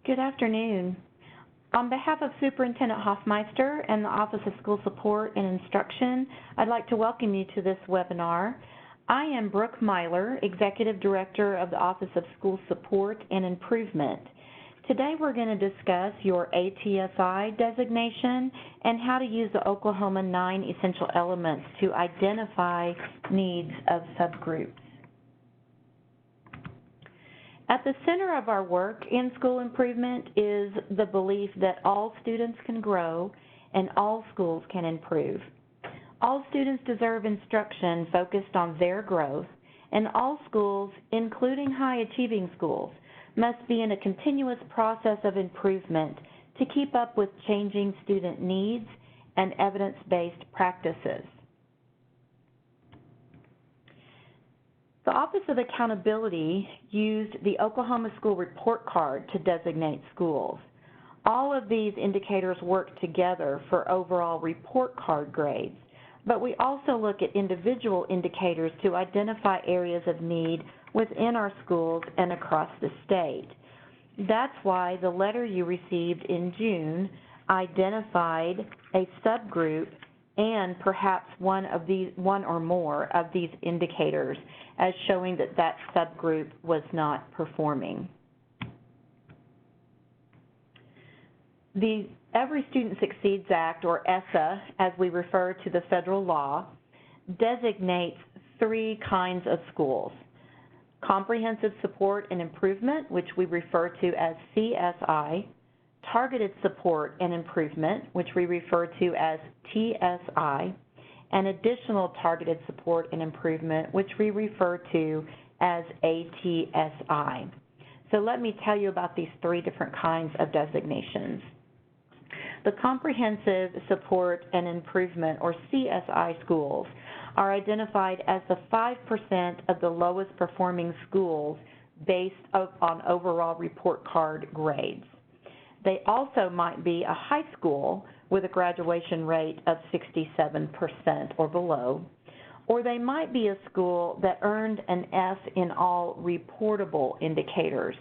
Good afternoon. On behalf of Superintendent Hoffmeister and the Office of School Support and Instruction, I'd like to welcome you to this webinar. I am Brooke Myler, Executive Director of the Office of School Support and Improvement. Today we're going to discuss your ATSI designation and how to use the Oklahoma 9 essential elements to identify needs of subgroups. At the center of our work in school improvement is the belief that all students can grow and all schools can improve. All students deserve instruction focused on their growth, and all schools, including high-achieving schools, must be in a continuous process of improvement to keep up with changing student needs and evidence-based practices. The Office of Accountability used the Oklahoma School Report Card to designate schools. All of these indicators work together for overall report card grades, but we also look at individual indicators to identify areas of need within our schools and across the state. That's why the letter you received in June identified a subgroup and perhaps one or more of these indicators as showing that that subgroup was not performing. The Every Student Succeeds Act, or ESSA, as we refer to the federal law, designates three kinds of schools: comprehensive support and improvement, which we refer to as CSI, targeted support and improvement, which we refer to as TSI, and additional targeted support and improvement, which we refer to as ATSI. So let me tell you about these three different kinds of designations. The comprehensive support and improvement, or CSI schools, are identified as the 5% of the lowest performing schools based on overall report card grades. They also might be a high school with a graduation rate of 67% or below, or they might be a school that earned an F in all reportable indicators.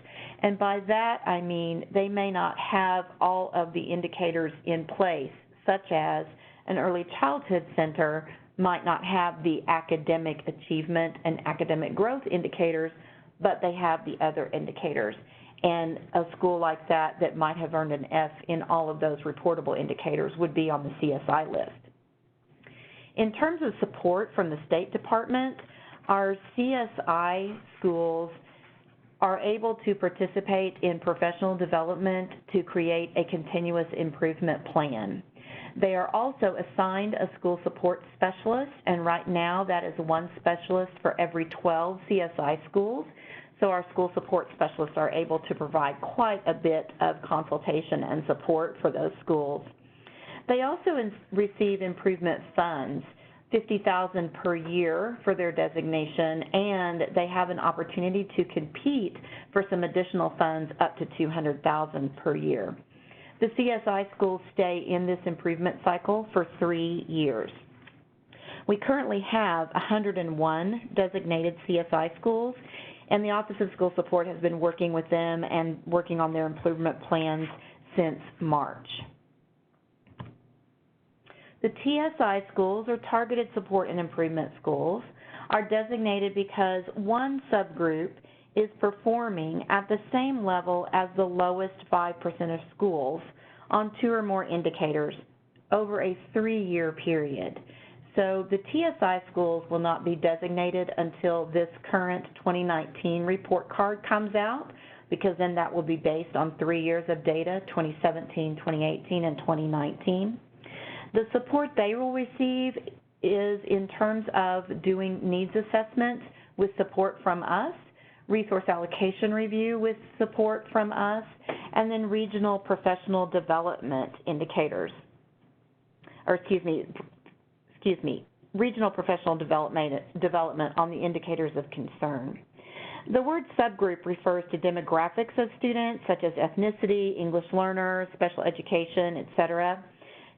And by that I mean they may not have all of the indicators in place, such as an early childhood center might not have the academic achievement and academic growth indicators, but they have the other indicators. And a school like that that might have earned an F in all of those reportable indicators would be on the CSI list. In terms of support from the State Department, our CSI schools are able to participate in professional development to create a continuous improvement plan. They are also assigned a school support specialist, and right now that is one specialist for every 12 CSI schools. So our school support specialists are able to provide quite a bit of consultation and support for those schools. They also receive improvement funds, $50,000 per year for their designation, and they have an opportunity to compete for some additional funds up to $200,000 per year. The CSI schools stay in this improvement cycle for 3 years. We currently have 101 designated CSI schools, and the Office of School Support has been working with them and working on their improvement plans since March. The TSI schools, or Targeted Support and Improvement Schools, are designated because one subgroup is performing at the same level as the lowest 5% of schools on 2 or more indicators over a 3-year period. So the TSI schools will not be designated until this current 2019 report card comes out, because then that will be based on 3 years of data, 2017, 2018, and 2019. The support they will receive is in terms of doing needs assessments with support from us, resource allocation review with support from us, and then regional professional development indicators, or regional professional development on the indicators of concern. The word subgroup refers to demographics of students, such as ethnicity, English learners, special education, etc.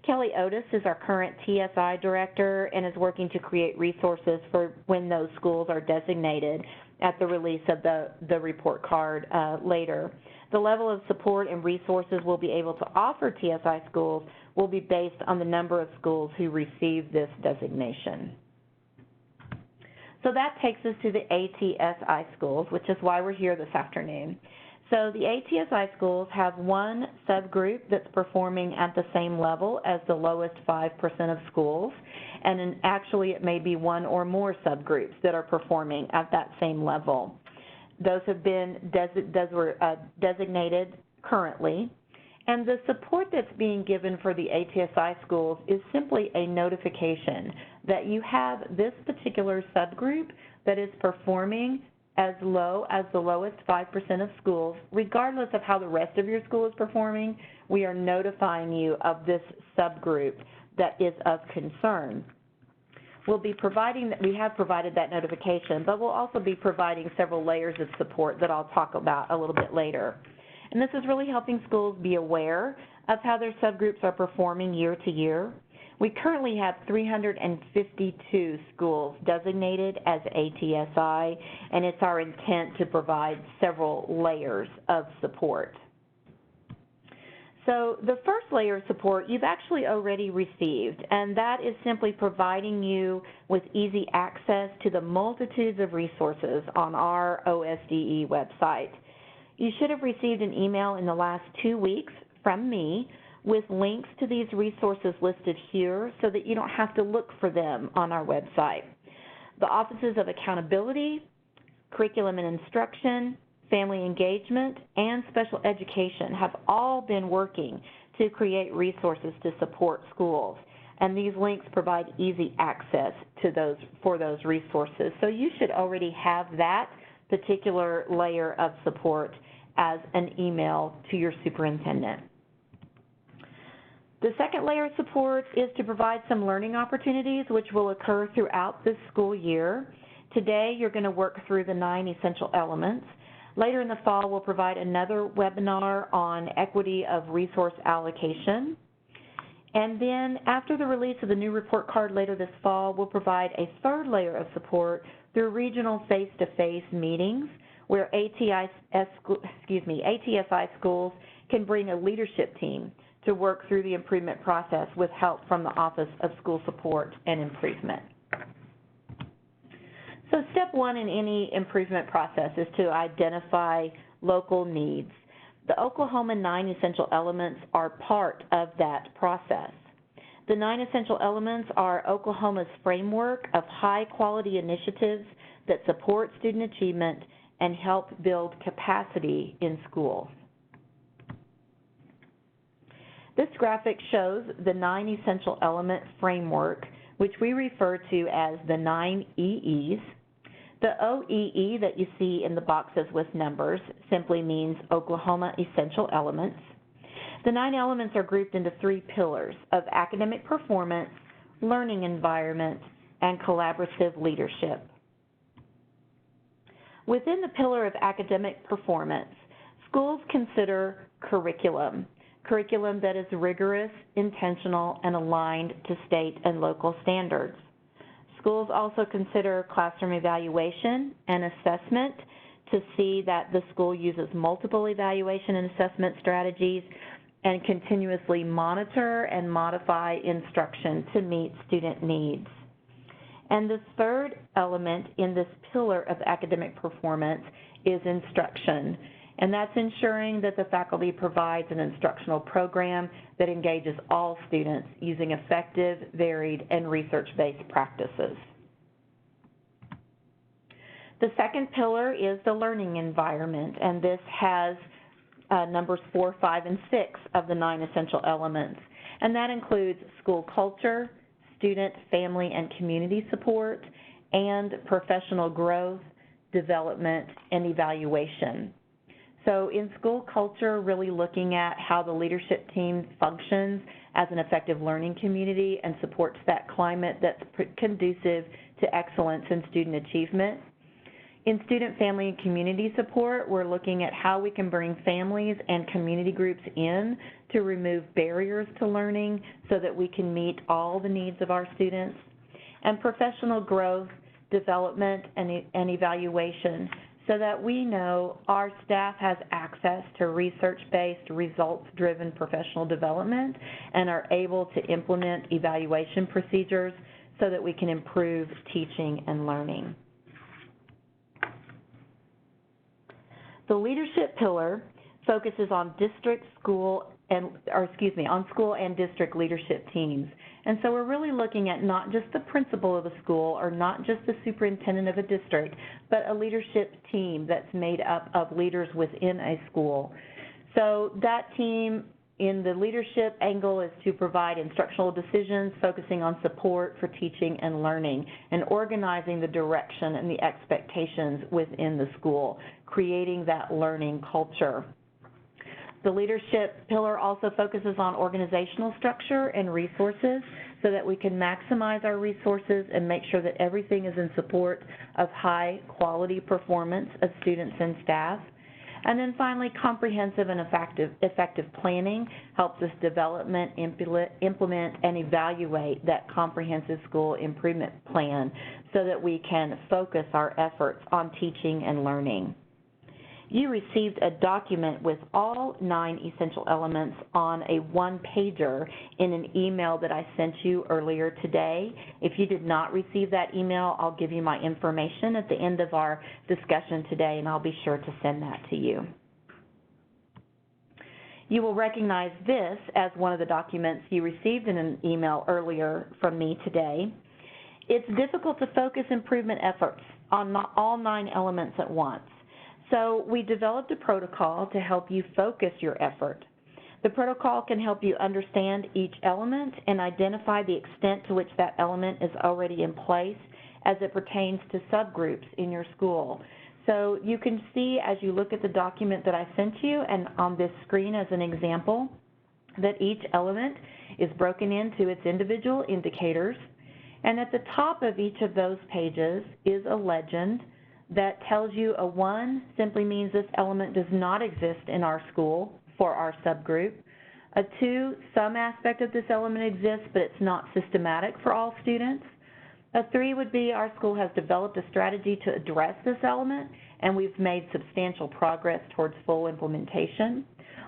Kelly Otis is our current TSI director and is working to create resources for when those schools are designated. at the release of the report card later. The level of support and resources we'll be able to offer TSI schools will be based on the number of schools who receive this designation. So that takes us to the ATSI schools, which is why we're here this afternoon. So the ATSI schools have one subgroup that's performing at the same level as the lowest 5% of schools, and actually it may be one or more subgroups that are performing at that same level. Those have been designated currently, and the support that's being given for the ATSI schools is simply a notification that you have this particular subgroup that is performing as low as the lowest 5% of schools. Regardless of how the rest of your school is performing, we are notifying you of this subgroup that is of concern. We have provided that notification, but we'll also be providing several layers of support that I'll talk about a little bit later. And this is really helping schools be aware of how their subgroups are performing year to year. We currently have 352 schools designated as ATSI, and it's our intent to provide several layers of support. So the first layer of support you've actually already received, and that is simply providing you with easy access to the multitudes of resources on our OSDE website. You should have received an email in the last 2 weeks from me with links to these resources listed here so that you don't have to look for them on our website. The Offices of Accountability, Curriculum and Instruction, Family Engagement, and Special Education have all been working to create resources to support schools, and these links provide easy access to those resources. So you should already have that particular layer of support as an email to your superintendent. The second layer of support is to provide some learning opportunities which will occur throughout this school year. Today you're going to work through the 9 essential elements. Later in the fall we'll provide another webinar on equity of resource allocation. And then after the release of the new report card later this fall, we'll provide a third layer of support through regional face-to-face meetings where ATSI schools can bring a leadership team to work through the improvement process with help from the Office of School Support and Improvement. So step one in any improvement process is to identify local needs. The Oklahoma 9 essential elements are part of that process. The 9 essential elements are Oklahoma's framework of high-quality initiatives that support student achievement and help build capacity in schools. This graphic shows the 9 essential element framework, which we refer to as the 9 EEs. The OEE that you see in the boxes with numbers simply means Oklahoma Essential Elements. The 9 elements are grouped into 3 pillars of academic performance, learning environment, and collaborative leadership. Within the pillar of academic performance, schools consider curriculum that is rigorous, intentional, and aligned to state and local standards. Schools also consider classroom evaluation and assessment to see that the school uses multiple evaluation and assessment strategies and continuously monitor and modify instruction to meet student needs. And the third element in this pillar of academic performance is instruction, and that's ensuring that the faculty provides an instructional program that engages all students using effective, varied, and research-based practices. The second pillar is the learning environment, and this has numbers 4, 5, and 6 of the 9 essential elements, and that includes school culture, student, family, and community support, and professional growth, development, and evaluation. So in school culture, really looking at how the leadership team functions as an effective learning community and supports that climate that's conducive to excellence in student achievement. In student, family, and community support, we're looking at how we can bring families and community groups in to remove barriers to learning so that we can meet all the needs of our students. And professional growth, development, and evaluation so that we know our staff has access to research-based, results-driven professional development and are able to implement evaluation procedures so that we can improve teaching and learning. The leadership pillar focuses on school and district leadership teams. And so we're really looking at not just the principal of a school or not just the superintendent of a district, but a leadership team that's made up of leaders within a school. So that team in the leadership angle is to provide instructional decisions, focusing on support for teaching and learning, and organizing the direction and the expectations within the school, creating that learning culture. The leadership pillar also focuses on organizational structure and resources so that we can maximize our resources and make sure that everything is in support of high quality performance of students and staff. And then finally, comprehensive and effective planning helps us develop, implement, and evaluate that comprehensive school improvement plan so that we can focus our efforts on teaching and learning. You received a document with all 9 essential elements on a one-pager in an email that I sent you earlier today. If you did not receive that email, I'll give you my information at the end of our discussion today, and I'll be sure to send that to you. You will recognize this as one of the documents you received in an email earlier from me today. It's difficult to focus improvement efforts on all 9 elements at once. So we developed a protocol to help you focus your effort. The protocol can help you understand each element and identify the extent to which that element is already in place as it pertains to subgroups in your school. So you can see as you look at the document that I sent you and on this screen as an example that each element is broken into its individual indicators, and at the top of each of those pages is a legend that tells you a 1 simply means this element does not exist in our school for our subgroup. A 2, some aspect of this element exists, but it's not systematic for all students. A 3 would be our school has developed a strategy to address this element, and we've made substantial progress towards full implementation.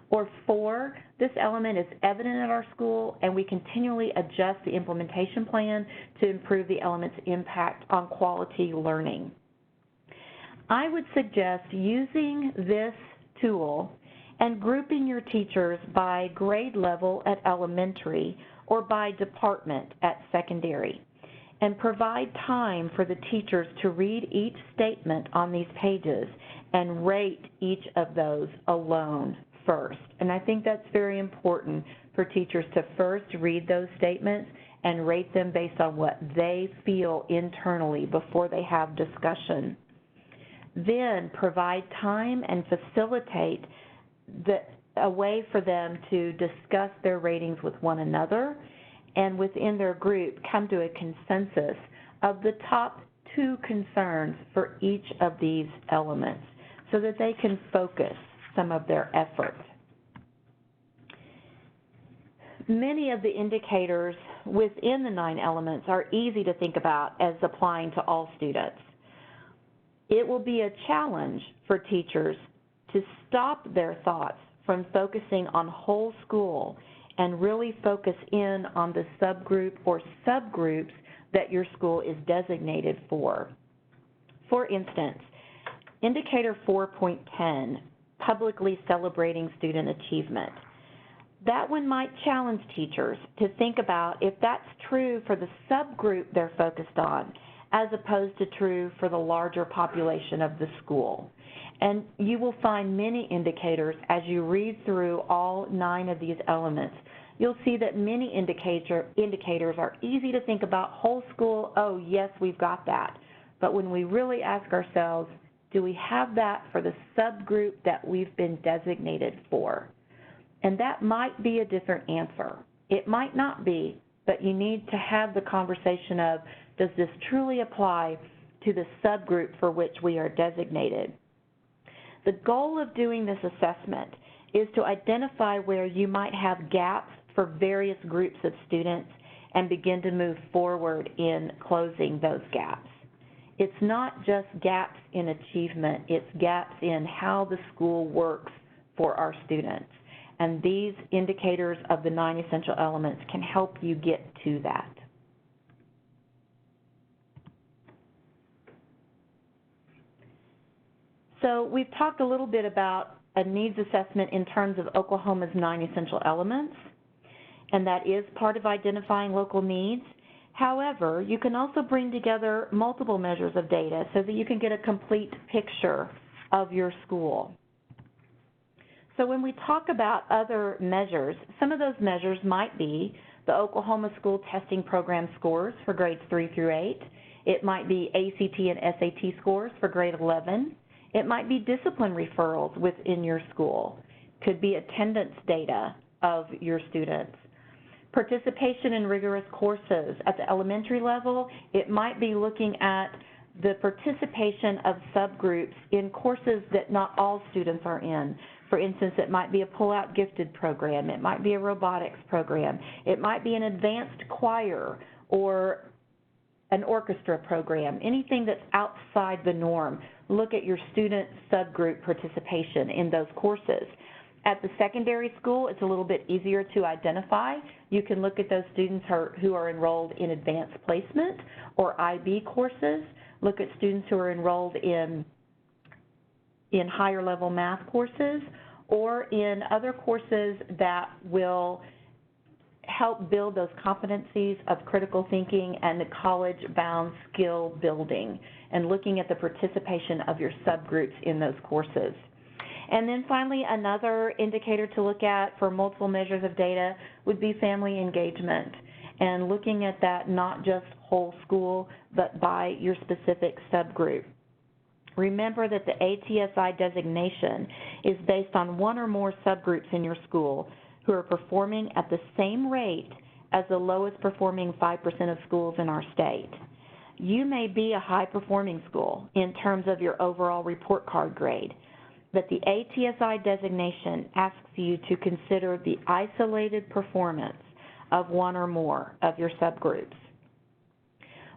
Or 4, this element is evident at our school, and we continually adjust the implementation plan to improve the element's impact on quality learning. I would suggest using this tool and grouping your teachers by grade level at elementary or by department at secondary, and provide time for the teachers to read each statement on these pages and rate each of those alone first. And I think that's very important for teachers to first read those statements and rate them based on what they feel internally before they have discussion. Then provide time and facilitate a way for them to discuss their ratings with one another, and within their group come to a consensus of the top 2 concerns for each of these elements so that they can focus some of their effort. Many of the indicators within the 9 elements are easy to think about as applying to all students. It will be a challenge for teachers to stop their thoughts from focusing on whole school and really focus in on the subgroup or subgroups that your school is designated for. For instance, Indicator 4.10, publicly celebrating student achievement. That one might challenge teachers to think about if that's true for the subgroup they're focused on, as opposed to true for the larger population of the school. And you will find many indicators as you read through all 9 of these elements. You'll see that many indicators are easy to think about whole school, oh yes, we've got that. But when we really ask ourselves, do we have that for the subgroup that we've been designated for? And that might be a different answer. It might not be, but you need to have the conversation of, does this truly apply to the subgroup for which we are designated? The goal of doing this assessment is to identify where you might have gaps for various groups of students and begin to move forward in closing those gaps. It's not just gaps in achievement, it's gaps in how the school works for our students. And these indicators of the 9 essential elements can help you get to that. So we've talked a little bit about a needs assessment in terms of Oklahoma's 9 essential elements, and that is part of identifying local needs. However, you can also bring together multiple measures of data so that you can get a complete picture of your school. So when we talk about other measures, some of those measures might be the Oklahoma School Testing Program scores for grades 3 through 8. It might be ACT and SAT scores for grade 11. It might be discipline referrals within your school. Could be attendance data of your students. Participation in rigorous courses. At the elementary level, it might be looking at the participation of subgroups in courses that not all students are in. For instance, it might be a pull-out gifted program. It might be a robotics program. It might be an advanced choir or an orchestra program, anything that's outside the norm. Look at your student subgroup participation in those courses. At the secondary school, it's a little bit easier to identify. You can look at those students who are enrolled in advanced placement or IB courses. Look at students who are enrolled in higher level math courses or in other courses that will help build those competencies of critical thinking and the college-bound skill building, and looking at the participation of your subgroups in those courses. And then finally, another indicator to look at for multiple measures of data would be family engagement, and looking at that not just whole school, but by your specific subgroup. Remember that the ATSI designation is based on one or more subgroups in your school who are performing at the same rate as the lowest performing 5% of schools in our state. You may be a high-performing school in terms of your overall report card grade, but the ATSI designation asks you to consider the isolated performance of one or more of your subgroups.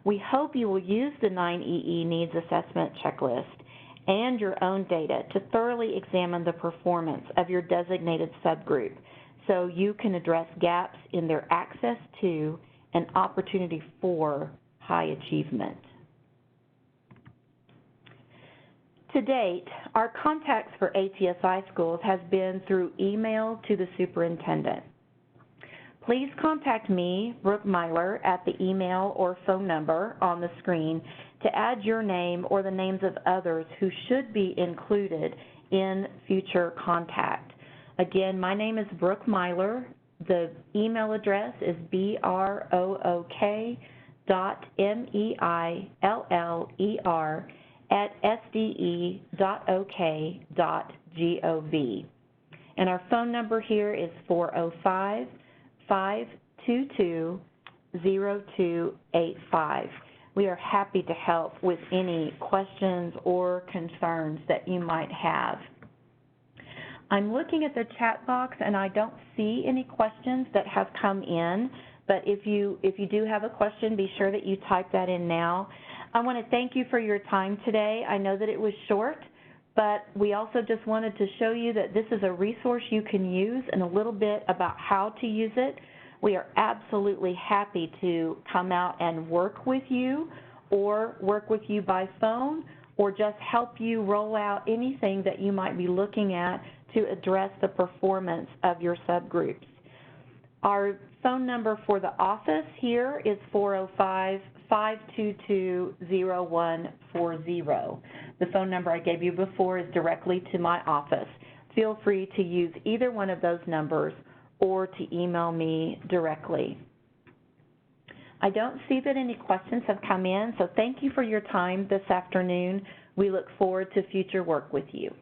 We hope you will use the 9EE Needs Assessment Checklist and your own data to thoroughly examine the performance of your designated subgroup so you can address gaps in their access to and opportunity for high achievement. To date, our contacts for ATSI Schools has been through email to the superintendent. Please contact me, Brooke Myler, at the email or phone number on the screen to add your name or the names of others who should be included in future contact. Again, my name is Brooke Myler. The email address is brook.meiler@sde.ok.gov. And our phone number here is 405-522-0285. We are happy to help with any questions or concerns that you might have. I'm looking at the chat box and I don't see any questions that have come in, but if you do have a question, be sure that you type that in now. I want to thank you for your time today. I know that it was short, but we also just wanted to show you that this is a resource you can use and a little bit about how to use it. We are absolutely happy to come out and work with you or work with you by phone or just help you roll out anything that you might be looking at to address the performance of your subgroups. Our phone number for the office here is 405-522-0140. The phone number I gave you before is directly to my office. Feel free to use either one of those numbers or to email me directly. I don't see that any questions have come in, so thank you for your time this afternoon. We look forward to future work with you.